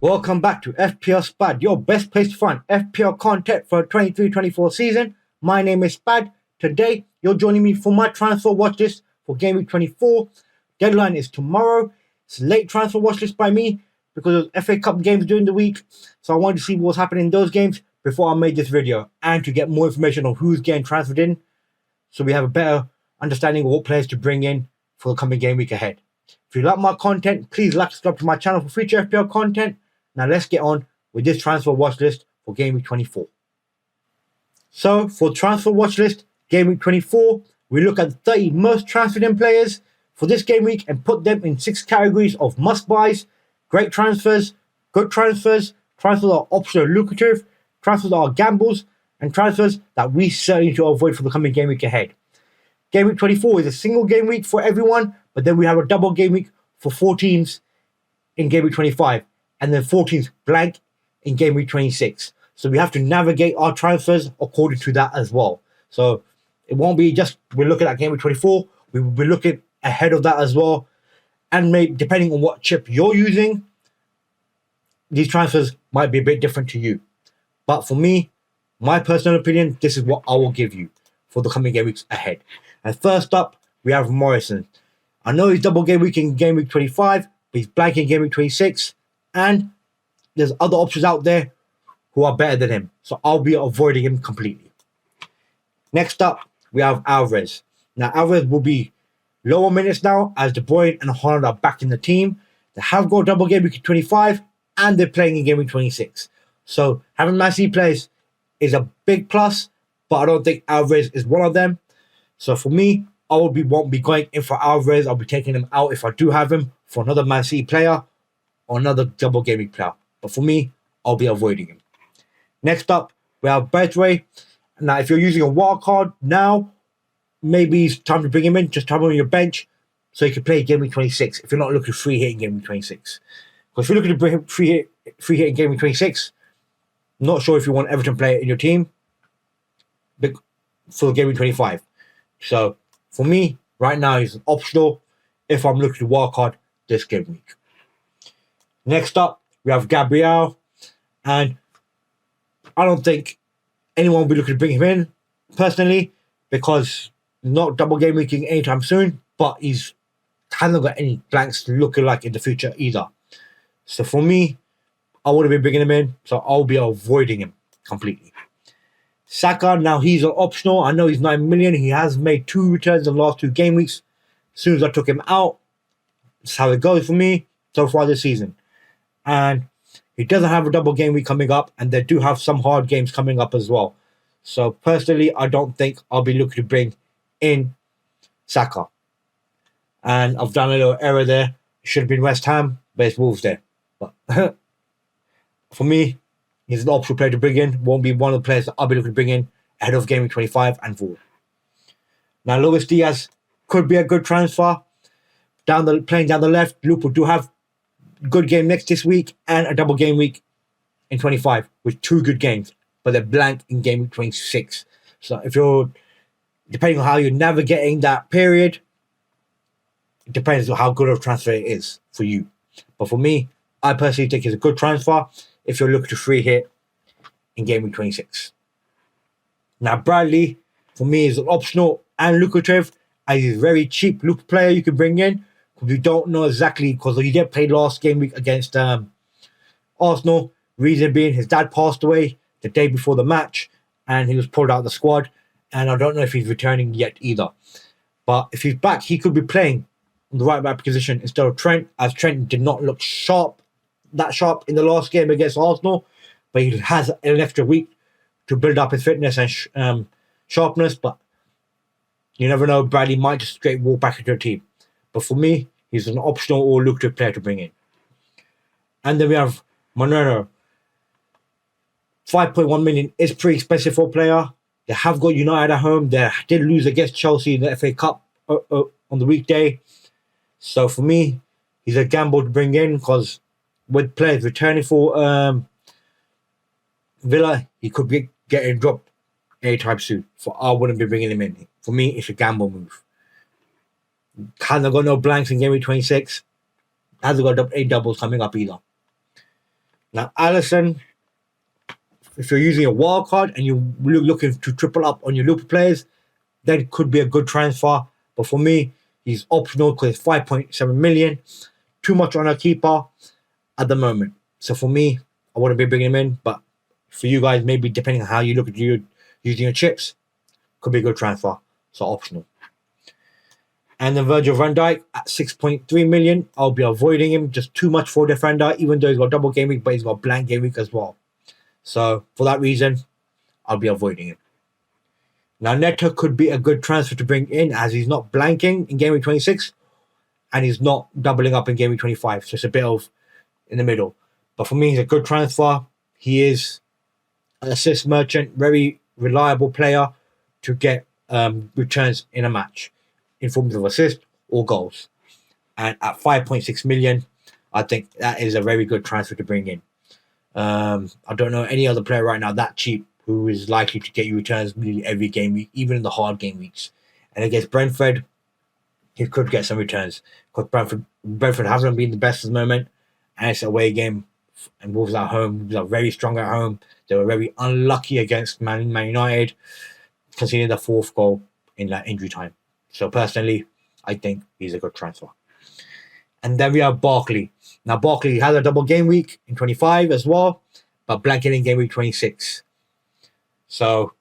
Welcome back to FPL Spad, your best place to find FPL content for the 23-24 season. My name is Spad. Today, you're joining me for my transfer watch list for Gameweek 24. Deadline is tomorrow. It's a late transfer watch list by me because of FA Cup games during the week. So I wanted to see what's happening in those games before I made this video and to get more information on who's getting transferred in so we have a better understanding of what players to bring in for the coming game week ahead. If you like my content, please like and subscribe to my channel for future FPL content. Now let's get on with this transfer watch list for Game Week 24. So for transfer watch list, Game Week 24, we look at the 30 most transferred in players for this game week and put them in 6 categories of must-buys, great transfers, good transfers, transfers that are optional lucrative, transfers that are gambles, and transfers that we certainly need to avoid for the coming game week ahead. Game Week 24 is a single game week for everyone, but then we have a double game week for 4 teams in Game Week 25. And then 4 teams blank in Game Week 26. So we have to navigate our transfers according to that as well. So it won't be just we're looking at Game Week 24. We will be looking ahead of that as well. And maybe depending on what chip you're using, these transfers might be a bit different to you. But for me, my personal opinion, this is what I will give you for the coming game weeks ahead. And first up, we have Morrison. I know he's double game week in Game Week 25, but he's blank in Game Week 26. And there's other options out there who are better than him. So I'll be avoiding him completely. Next up, we have Alvarez. Now, Alvarez will be lower minutes now as De Bruyne and Holland are back in the team. They have got double game week 25 and they're playing in game week 26. So having Man City players is a big plus, but I don't think Alvarez is one of them. So for me, I won't be going in for Alvarez. I'll be taking him out if I do have him for another Man City player or another double gaming player. But for me, I'll be avoiding him. Next up, we have Bedway. Now, if you're using a wild card now, maybe it's time to bring him in. Just have him on your bench so you can play Game Week 26 if you're not looking free hit in Game Week 26. Because if you're looking to bring him free hit in Game Week 26, I'm not sure if you want Everton player in your team for Game Week 25. So, for me, right now, he's optional if I'm looking to wild card this game week. Next up, we have Gabriel, and I don't think anyone will be looking to bring him in, personally, because not double game weeking anytime soon, but he's hasn't got any blanks looking like in the future either. So for me, I wouldn't be bringing him in, so I'll be avoiding him completely. Saka, now he's an optional. I know he's 9 million. He has made 2 returns in the last 2 game weeks. As soon as I took him out, that's how it goes for me so far this season. And he doesn't have a double game week coming up, and they do have some hard games coming up as well. So personally, I don't think I'll be looking to bring in Saka. And I've done a little error there. It should have been West Ham, but it's Wolves there. But for me, he's an optional player to bring in. Won't be one of the players that I'll be looking to bring in ahead of Game Week 25 and forward. Now, Luis Diaz could be a good transfer. Playing down the left, Liverpool do have good game this week and a double game week in 25 with 2 good games, but they're blank in game week 26. So if you're, depending on how you're navigating that period, it depends on how good of a transfer it is for you. But for me, I personally think it's a good transfer if you're looking to free hit in game week 26. Now Bradley, for me, is an optional and lucrative, as he's a very cheap loop player you can bring in. We don't know exactly because he did play last game week against Arsenal. Reason being, his dad passed away the day before the match and he was pulled out of the squad. And I don't know if he's returning yet either. But if he's back, he could be playing on the right back position instead of Trent, as Trent did not look that sharp in the last game against Arsenal. But he has an extra week to build up his fitness and sharpness. But you never know, Bradley might just straight walk back into the team. But for me, he's an optional or lucrative player to bring in. And then we have Monero. 5.1 million is pretty expensive for a player. They have got United at home. They did lose against Chelsea in the FA Cup on the weekday. So for me, he's a gamble to bring in because with players returning for Villa, he could be getting dropped anytime soon. So I wouldn't be bringing him in. For me, it's a gamble move. Hasn't got no blanks in Game Week 26. Hasn't got any doubles coming up either. Now, Allison, if you're using a wild card and you're looking to triple up on your Liverpool players, then it could be a good transfer. But for me, he's optional because it's 5.7 million. Too much on a keeper at the moment. So for me, I wouldn't be bringing him in. But for you guys, maybe depending on how you look at using your chips, could be a good transfer. So optional. And then Virgil van Dijk at 6.3 million. I'll be avoiding him. Just too much for defender, even though he's got double game week, but he's got blank game week as well. So for that reason, I'll be avoiding him. Now Neto could be a good transfer to bring in as he's not blanking in game week 26 and he's not doubling up in game week 25. So it's a bit of in the middle. But for me, he's a good transfer. He is an assist merchant, very reliable player to get returns in a match in forms of assist or goals. And at 5.6 million, I think that is a very good transfer to bring in. I don't know any other player right now that cheap who is likely to get you returns nearly every game week, even in the hard game weeks. And against Brentford, he could get some returns because Brentford hasn't been the best at the moment, and it's an away game. And Wolves at home, Wolves are very strong at home. They were very unlucky against Man United, conceding the fourth goal in that injury time. So personally, I think he's a good transfer. And then we have Barkley. Now, Barkley has a double game week in 25 as well, but blanking in game week 26. So,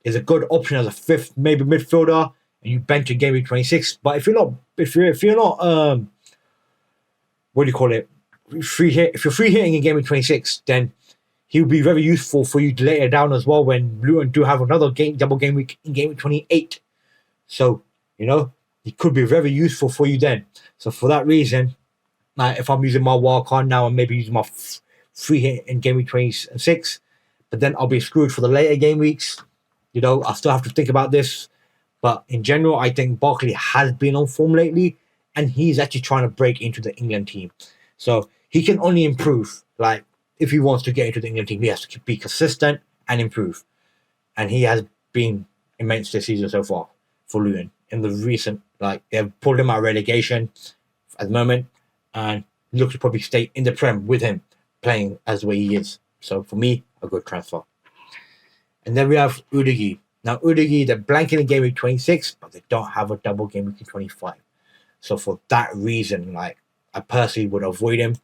he's a good option as a fifth, maybe midfielder, and you bench in game week 26. But if you're not, what do you call it? If you're free hitting in game week 26, then he'll be very useful for you later down as well when Luton do have another double game week in game week 28. So, he could be very useful for you then. So for that reason, if I'm using my wild card now and maybe using my free hit in game week 26, but then I'll be screwed for the later game weeks. I still have to think about this. But in general, I think Barkley has been on form lately, and he's actually trying to break into the England team. So he can only improve. Like, if he wants to get into the England team, he has to be consistent and improve. And he has been immense this season so far for Luton. In the recent, they've pulled him out of relegation at the moment and look to probably stay in the Prem with him playing as the way he is. So for me, a good transfer. And then we have Udigi. Now, Udigi, they're blanking in game week 26, but they don't have a double game week in 25. So for that reason, I personally would avoid him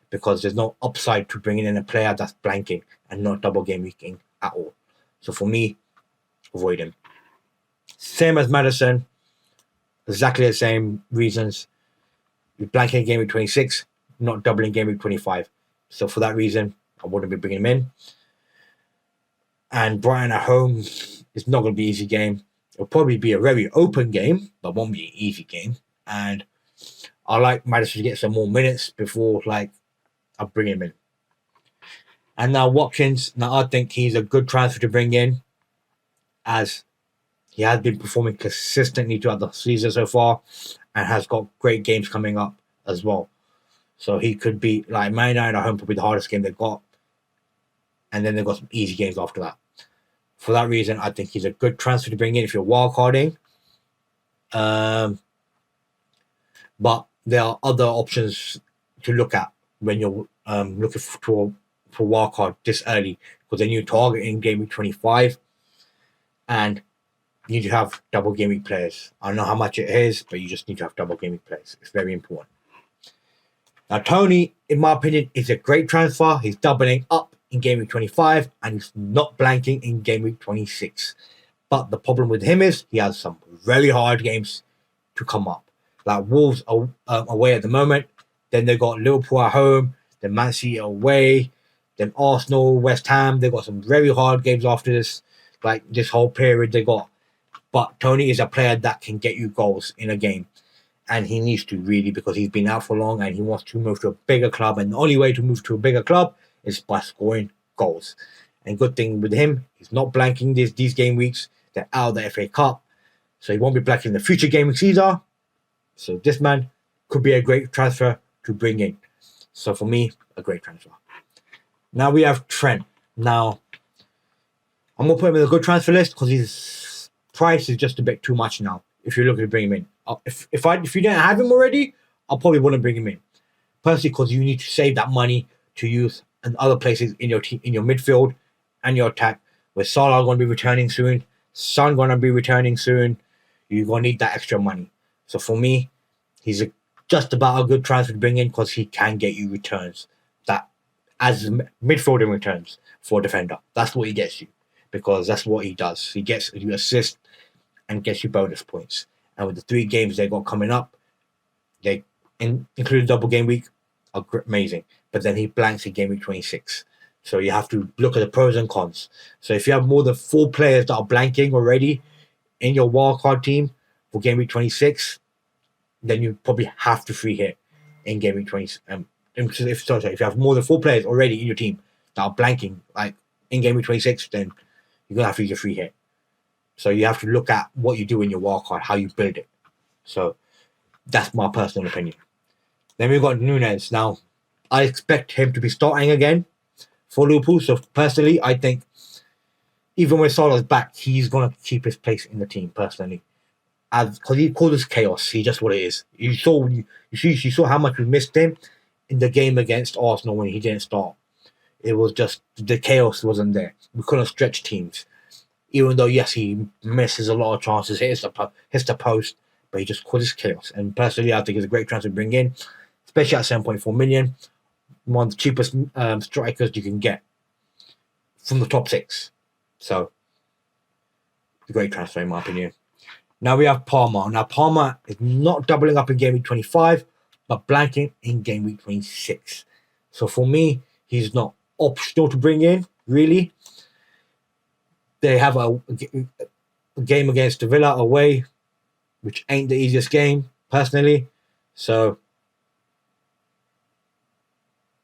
because there's no upside to bringing in a player that's blanking and not double game weeking at all. So for me, avoid him. Same as Madison. Exactly the same reasons. You're blanking game week 26, not doubling game week 25. So for that reason, I wouldn't be bringing him in. And Brighton at home is not going to be an easy game. It'll probably be a very open game, but won't be an easy game. And I like Madison to get some more minutes before I bring him in. And now Watkins. Now I think he's a good transfer to bring in, as he has been performing consistently throughout the season so far and has got great games coming up as well. So he could be Man United at home, probably the hardest game they've got. And then they've got some easy games after that. For that reason, I think he's a good transfer to bring in if you're wildcarding. But there are other options to look at when you're looking for wildcard this early, because then you target in game week 25 and you need to have double game week players. I don't know how much it is, but you just need to have double game week players. It's very important. Now, Tony, in my opinion, is a great transfer. He's doubling up in game week 25 and he's not blanking in game week 26. But the problem with him is he has some very hard games to come up. Wolves are away at the moment. Then they've got Liverpool at home. Then Man City away. Then Arsenal, West Ham. They've got some very hard games after this. This whole period they got. But Tony is a player that can get you goals in a game. And he needs to really, because he's been out for long and he wants to move to a bigger club. And the only way to move to a bigger club is by scoring goals. And good thing with him, he's not blanking these game weeks. They're out of the FA Cup. So he won't be blanking in the future game weeks either. So this man could be a great transfer to bring in. So for me, a great transfer. Now we have Trent. Now, I'm going to put him in a good transfer list because his price is just a bit too much now if you're looking to bring him in. If you didn't have him already, I probably wouldn't bring him in. Personally, because you need to save that money to use and other places in your team, in your midfield and your attack. With Salah going to be returning soon, Son going to be returning soon, you're going to need that extra money. So for me, he's just about a good transfer to bring in because he can get you returns that as midfielder returns for a defender. That's what he gets you because that's what he does. He gets you assist and gets you bonus points. And with the 3 games they got coming up, they including double game week, are amazing. But then he blanks in game week 26. So you have to look at the pros and cons. So if you have more than 4 players that are blanking already in your wildcard team for game week 26, then you probably have to free hit in game week 20. If you have more than 4 players already in your team that are blanking, like in game week 26, then you're gonna have to use a free hit. So you have to look at what you do in your wildcard, how you build it. So that's my personal opinion. Then we've got Nunez. Now, I expect him to be starting again for Liverpool. So personally, I think even when Salah's back, he's gonna keep his place in the team. Personally, because he called this chaos. He's just what it is. You saw how much we missed him in the game against Arsenal when he didn't start. It was just the chaos wasn't there. We couldn't stretch teams, even though yes, he misses a lot of chances, hits the post, but he just causes chaos. And personally, I think it's a great transfer to bring in, especially at 7.4 million. One of the cheapest strikers you can get from the top 6. So, a great transfer in my opinion. Now we have Palmer. Now Palmer is not doubling up in game week 25, but blanking in game week 26. So for me, he's not optional to bring in, really. They have a game against Villa away, which ain't the easiest game, personally. So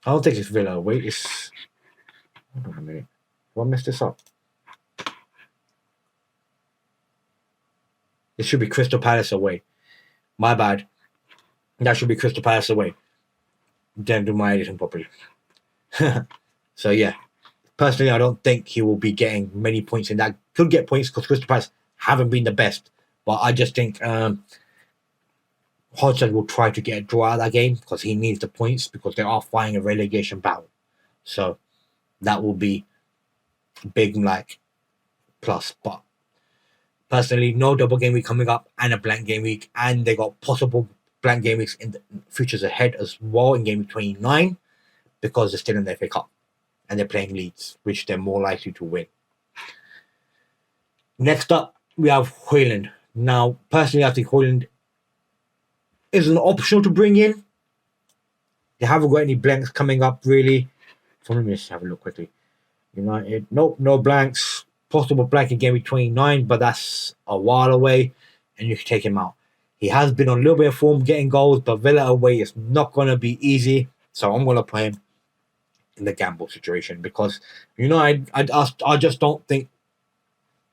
I don't think it's Villa away. It's... Hold on a minute. Have I messed this up? It should be Crystal Palace away. My bad. That should be Crystal Palace away. Didn't do my editing properly. So yeah. Personally, I don't think he will be getting many points in that. Could get points because Crystal Palace haven't been the best. But I just think Hodgson will try to get a draw out of that game because he needs the points because they are fighting a relegation battle. So that will be a big plus. But personally, no double game week coming up and a blank game week, and they got possible blank game weeks in the futures ahead as well in game week 29 because they're still in the FA Cup and they're playing Leeds, which they're more likely to win. Next up, we have Højlund. Now, personally, I think Højlund is an optional to bring in. They haven't got any blanks coming up, really. So let me just have a look quickly. United, nope, no blanks. Possible blank in game week 29, but that's a while away, and you can take him out. He has been on a little bit of form getting goals, but Villa away is not going to be easy. So I'm going to play him in the gamble situation because I just don't think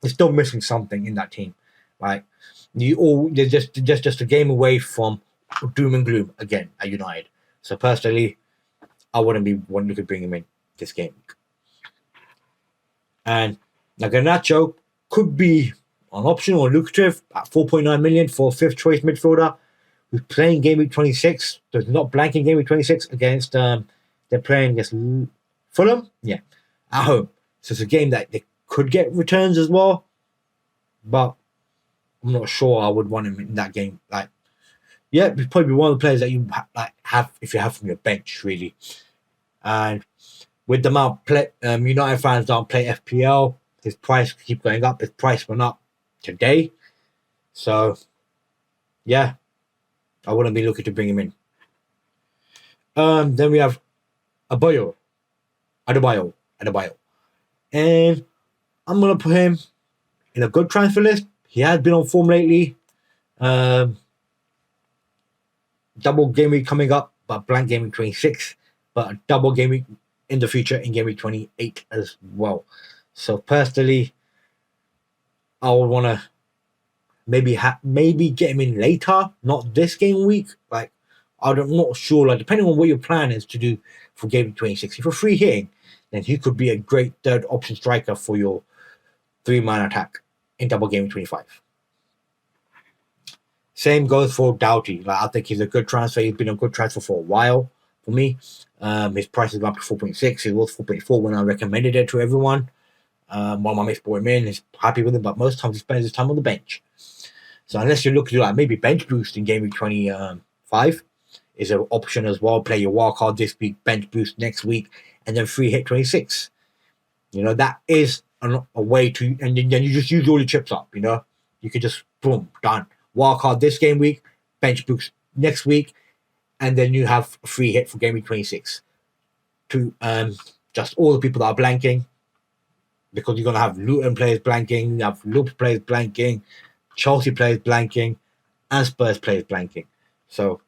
they're still missing something in that team. Like they're just a game away from doom and gloom again at United. So personally, I wouldn't be wanting to bring him in this game. And now Garnacho could be an option or lucrative at 4.9 million for 5th choice midfielder who's playing game week 26. So it's not blanking game week 26 against they're playing against Fulham, yeah, at home. So it's a game that they could get returns as well, but I'm not sure I would want him in that game. He'd probably be one of the players that you have if you have from your bench, really. And with the amount United fans don't play FPL, his price keep going up. His price went up today. So, yeah, I wouldn't be looking to bring him in. Then we have Adebayo. And I'm going to put him in a good transfer list. He has been on form lately. Double game week coming up, but blank game week 26. But a double game week in the future in game week 28 as well. So personally, I would want to maybe get him in later, not this game week. I'm not sure. Depending on what your plan is to do for game week 26. If you're free hitting, then he could be a great third option striker for your 3-man attack in double game week 25. Same goes for Doughty. I think he's a good transfer. He's been a good transfer for a while for me. His price is up to 4.6. It was 4.4 when I recommended it to everyone. One of my mates brought him in, he's happy with him, but most times he spends his time on the bench. So unless you're looking to like maybe bench boost in Gameweek 25 is an option as well. Play your wild card this week, bench boost next week, and then free hit 26. That is a way to, and then you just use all your chips up. You could just boom, done. Wild card this game week, bench boost next week, and then you have a free hit for Game Week 26 to just all the people that are blanking, because you're going to have Luton players blanking, you have Liverpool players blanking, Chelsea players blanking, and Spurs players blanking. So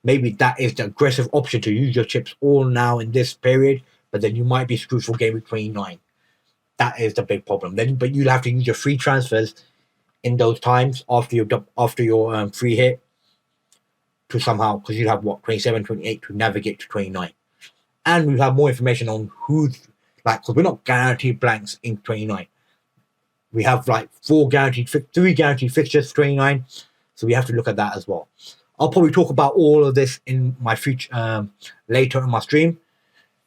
maybe that is the aggressive option to use your chips all now in this period, but then you might be screwed for Game Week 29. That is the big problem. But you'll have to use your free transfers in those times after your free hit to somehow, because you have 27, 28 to navigate to 29, and we'll have more information on who's because we're not guaranteed blanks in 29. We have three guaranteed fixtures for 29, so we have to look at that as well. I'll probably talk about all of this in my future later in my stream,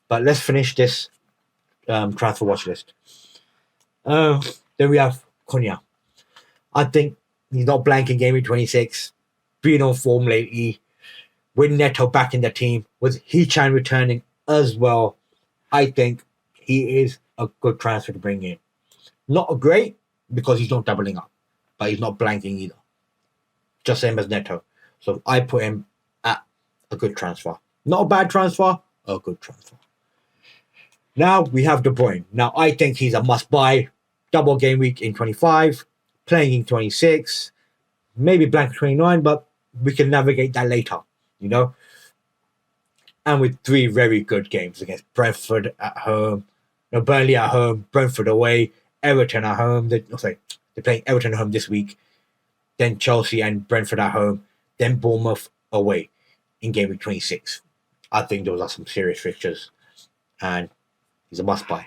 but let's finish this transfer watch list. Then we have Konya. I think he's not blanking Game Week 26, being on form lately, with Neto back in the team, with Hichan returning as well. I think he is a good transfer to bring in. Not a great, because he's not doubling up, but he's not blanking either. Just same as Neto. So I put him at a good transfer. Not a bad transfer, a good transfer. Now we have De Bruyne. Now I think he's a must-buy. Double game week in 25, playing in 26, maybe blank 29, but we can navigate that later, And with 3 very good games against Brentford at home, Burnley at home, Brentford away, Everton at home. They're playing Everton at home this week. Then Chelsea and Brentford at home. Then Bournemouth away in Game Week 26. I think those are some serious fixtures. And he's a must-buy.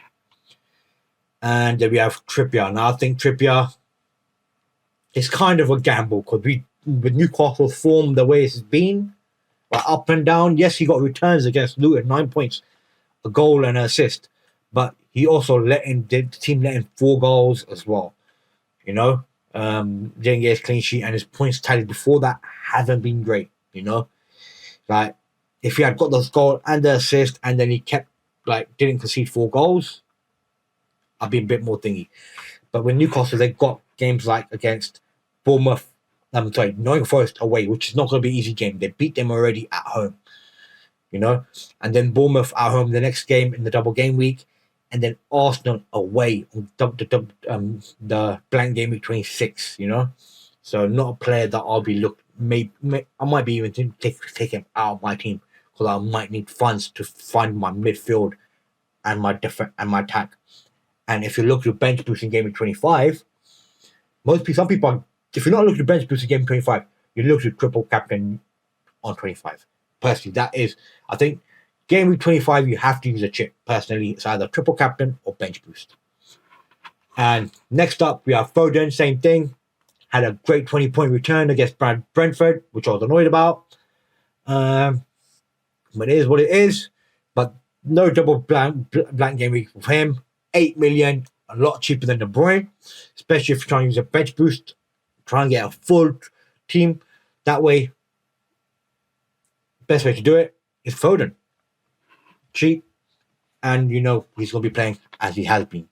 And then we have Trippier. Now I think Trippier is kind of a gamble, because with Newcastle's form the way it's been, up and down. Yes, he got returns against Luton, 9 points, a goal and an assist, but he also the team let in 4 goals as well. Didn't get his clean sheet, and his points tallied before that haven't been great. If he had got those goal and the assist, and then he kept didn't concede 4 goals, I'd be a bit more thingy. But with Newcastle, they got games against Bournemouth, Nottingham Forest away, which is not going to be an easy game. They beat them already at home, and then Bournemouth at home the next game in the double game week, and then Arsenal away on the blank game week 26. So not a player that I'll be I might be even take him out of my team, because I might need funds to fund my midfield and my defense and my attack. And if you look at bench boost in Game Week 25, some people, if you're not looking to bench boost in Game Week 25, you look to triple captain on 25. Personally, that is, I think, Game Week 25, you have to use a chip. Personally, it's either triple captain or bench boost. And next up, we have Foden, same thing. Had a great 20-point return against Brentford, which I was annoyed about. But it is what it is. But no double blank game week for him. 8 million, a lot cheaper than De Bruyne, especially if you're trying to use a bench boost, try and get a full team. That way, best way to do it is Foden. Cheap, and he's going to be playing as he has been.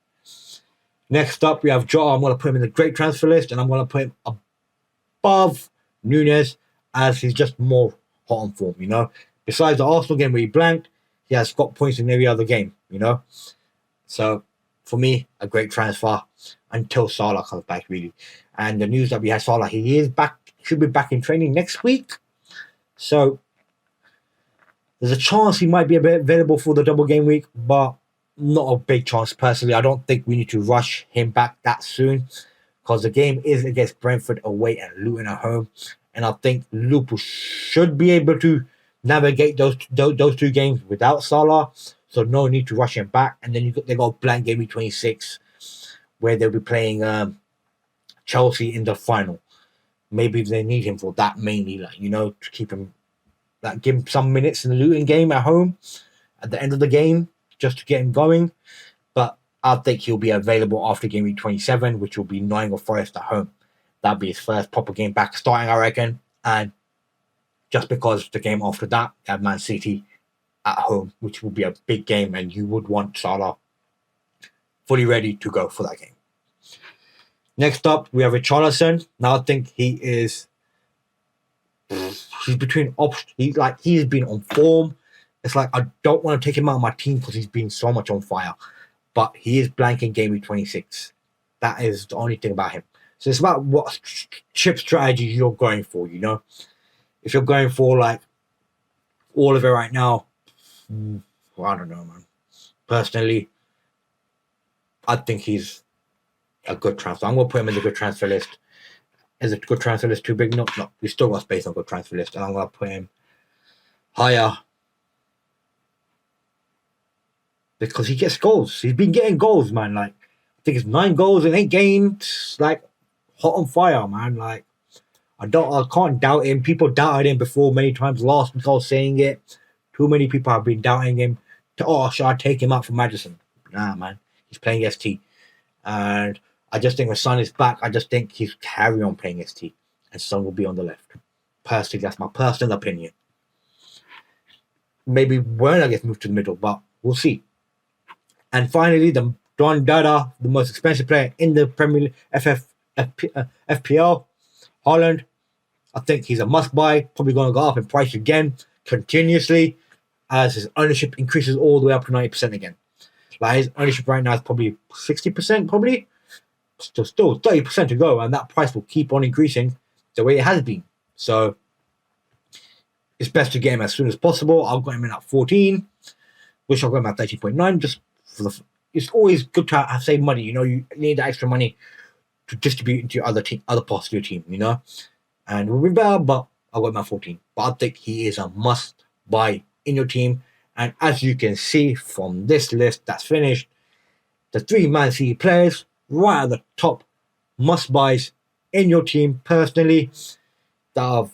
Next up, we have Jota. I'm going to put him in the great transfer list, and I'm going to put him above Nunez, as he's just more hot on form, Besides the Arsenal game where he blanked, he has got points in every other game, So, for me, a great transfer until Salah comes back, really. And the news that we had Salah, he is back, should be back in training next week. So, there's a chance he might be available for the double game week, but not a big chance personally. I don't think we need to rush him back that soon, because the game is against Brentford away and Luton at home. And I think Liverpool should be able to navigate those 2 games without Salah. So no need to rush him back. And then they got blank game week 26, where they'll be playing Chelsea in the final. Maybe they need him for that mainly, to keep him like give him some minutes in the Luton game at home at the end of the game just to get him going. But I think he'll be available after game week 27, which will be Nottingham Forest at home. That'll be his first proper game back starting, I reckon. And just because the game after that, you have Man City at home, which will be a big game, and you would want Salah fully ready to go for that game. Next up, we have Richarlison. Now I think he's between options. He's been on form. It's like I don't want to take him out of my team because he's been so much on fire. But he is blanking game week 26. That is the only thing about him. So it's about what chip strategy you're going for, you know. If you're going for like all of it right now, well, I don't know, man. Personally, I think he's a good transfer. I'm going to put him in the good transfer list. Is a good transfer list too big? No. We still got space on good transfer list, and I'm going to put him higher because he gets goals. He's been getting goals, man. Like I think it's 9 goals in 8 games. Like hot on fire, man. Like I can't doubt him. People doubted him before many times. Last week I was saying it. Too many people have been doubting him. Should I take him out for Madison? Nah, man. He's playing ST. And I just think when Son is back, I just think he's carry on playing ST. And Son will be on the left. Personally, that's my personal opinion. Maybe Werner gets moved to the middle, but we'll see. And finally, the Don Dada, the most expensive player in the Premier League, FPL, Haaland. I think he's a must-buy. Probably going to go up in price again continuously as his ownership increases all the way up to 90% again. Like his ownership right now is probably 60%, probably. Still 30% to go, and that price will keep on increasing the way it has been. So it's best to get him as soon as possible. I've got him in at 14. Wish I got him at 13.9. Just for the. It's always good to have save money. You know, you need that extra money to distribute into your other parts of your team. You know, and it will be better. But I got him at 14. But I think he is a must buy in your team. And as you can see from this list that's finished, the 3 Man City players right at the top must buys in your team personally that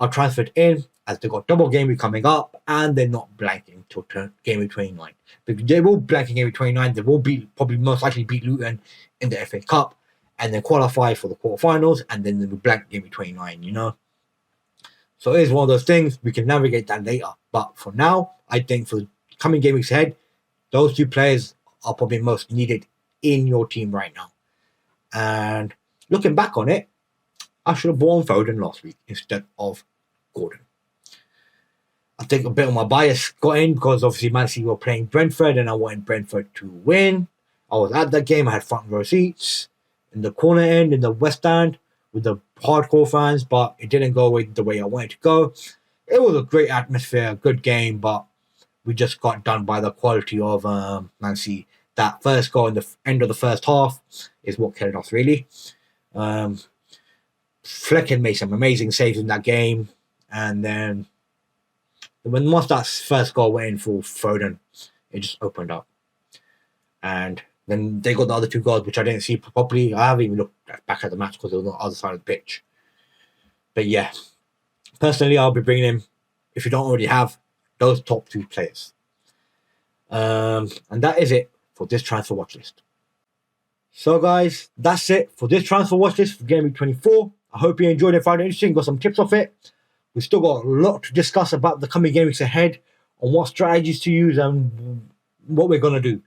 are transferred in, as they got double game week coming up and they're not blanking till game week 29. Because they will blank in game week 29, they will probably most likely beat Luton in the FA Cup and then qualify for the quarterfinals, and then they will blank game week 29, you know. So it is one of those things, we can navigate that later. But for now, I think for the coming game weeks ahead, those 2 players are probably most needed in your team right now. And looking back on it, I should have bought Foden last week instead of Gordon. I think a bit of my bias got in because obviously Man City were playing Brentford and I wanted Brentford to win. I was at that game, I had front row seats in the corner end, in the West Stand with the hardcore fans, but it didn't go the way I wanted to go. It was a great atmosphere, good game, but we just got done by the quality of Man City. That first goal in the end of the first half is what killed us, really. Flecken made some amazing saves in that game. And then once that first goal went in for Foden, it just opened up. And then they got the other 2 goals, which I didn't see properly. I haven't even looked back at the match because it was on the other side of the pitch. But yeah, personally, I'll be bringing him, if you don't already have, those top 2 players. And that is it for this transfer watch list. So guys, that's it for this transfer watch list for Game Week 24. I hope you enjoyed it, found it interesting, got some tips off it. We've still got a lot to discuss about the coming game weeks ahead, on what strategies to use and what we're going to do.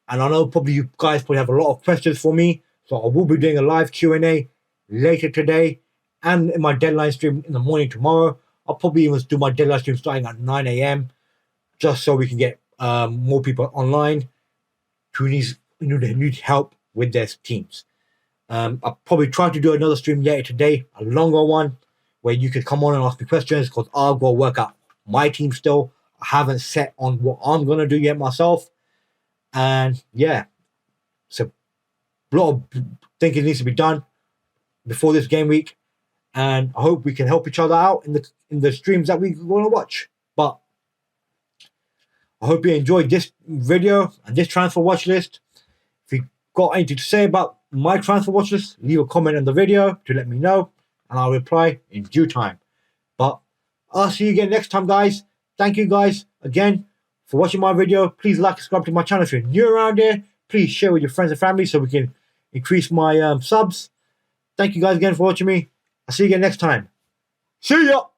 And I know probably you guys probably have a lot of questions for me, so I will be doing a live Q&A later today and in my deadline stream in the morning tomorrow. I'll probably even do my deadline stream starting at 9 a.m. just so we can get more people online who need help with their teams. I'll probably try to do another stream later today, a longer one, where you can come on and ask me questions because I'll go work out my team still. I haven't set on what I'm going to do yet myself. And yeah, so a lot of thinking needs to be done before this game week. And I hope we can help each other out in the streams that we want to watch. But I hope you enjoyed this video and this transfer watch list. If you got anything to say about my transfer watch list, leave a comment on the video to let me know, and I'll reply in due time. But I'll see you again next time, guys. Thank you guys again for watching my video. Please like and subscribe to my channel if you're new around here. Please share with your friends and family so we can increase my subs. Thank you guys again for watching me. I'll see you again next time. See ya!